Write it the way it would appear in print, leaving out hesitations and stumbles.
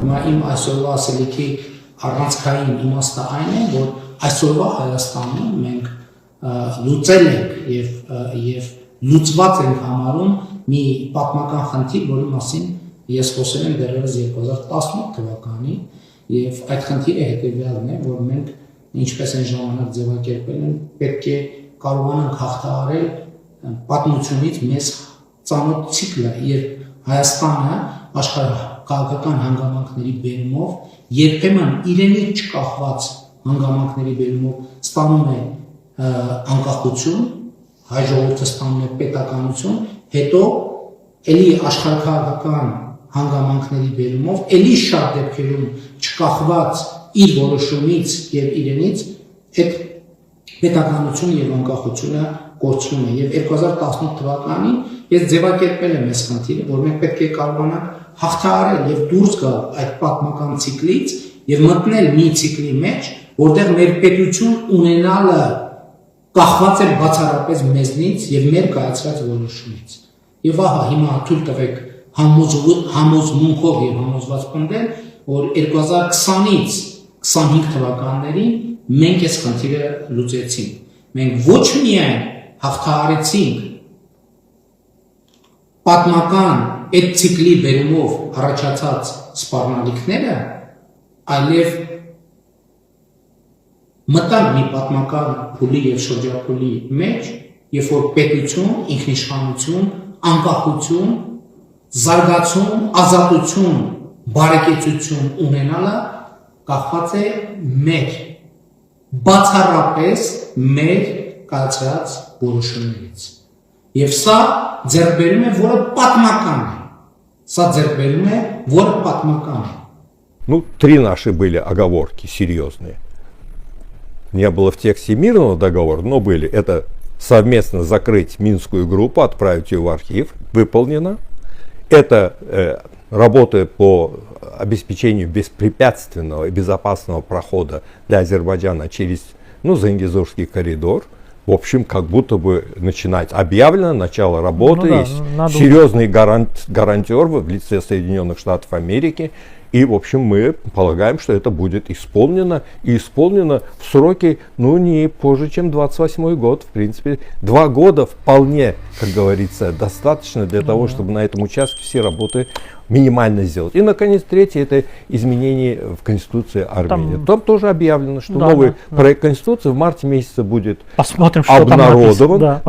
Հիմա իմ այսօրվա ասելիքի առանցքային իմաստը այն է, որ այսօրվա Հայաստանում մենք լուծել ենք եւ լուծված ենք համարում մի պատմական խնդիր, որի մասին ես խոսել եմ դեռևս 2018 թվականին, եւ այդ խնդիրը հետեւյալն է, որ մենք ինչպես են ժամանակ ձևակերպել են, պետք է կարողանանք հաղթահարել պատմությունից մեզ ծանոթ ցիկլը, երբ Հայաստանը աշխարհակաղակական հանգամանքների բերումով երբեմն իրենից չկախված հանգամանքների բերումով ստանում է անկախություն, հայ ժողովուրդը ստանում է պետականություն, հետո էլի աշխարհակաղակական հանգամանքների բերումով էլի շատ դեպքերում չկախված իր որոշումից եւ իրենից այդ պետականությունը եւ անկախությունը կորցնում է եւ 2018 թվականին ես ձևակերպել եմ այս խնդիրը, որ մենք պետք է կարողանանք հաղթահարել եւ դուրս գալ այդ պատմական ցիկլից եւ մտնել մի ցիկլի մեջ, որտեղ մեր պետություն ունենալը կախված է բացառապես մեզնից եւ մեր կայացրած որոշումից։ Եվ ահա հիմա թույլ տվեք համոզմունքով եւ համոզված պնդել, որ 2020-ից 25 թվականներին մենք այս խնդիրը լուծեցինք։ Մենք ոչ միայն հաղթահարեցինք պատմական այդ ցիկլի բերումով առաջացած սպառնալիքները, այլև մտանք մի պատմական փուլի եւ շրջափուլի մեջ, երբ որ պետություն, ինքնիշխանություն, անկախություն, զարգացում, ազատություն, բարեկեցություն ունենալը կախված է մեր բացառապես մեր կայացրած որոշումներից։ Եվ սա ձեռքբերում է, որը պատմական է։ Սա ձեռքբերում է, որը պատմական է։ Ну, 3 наши были оговорки серьезные. Не было в тексте мирного договора, но были. Это совместно закрыть Минскую группу, отправить ее в архив. Выполнено. Это работа по обеспечению беспрепятственного и безопасного прохода для Азербайджана через Зангезурский коридор. В общем, как будто бы начинать объявлено начало работы. Есть серьезный гарантер в лице Соединенных Штатов Америки. И, в общем, мы полагаем, что это будет исполнено. И исполнено в сроки, не позже, чем 28-й год. В принципе, 2 года вполне, как говорится, достаточно для того, чтобы на этом участке все работы минимально сделать. И, наконец, 3-е, это изменение в Конституции Армении. Там тоже объявлено, что новый проект Конституции в марте месяце будет обнародован.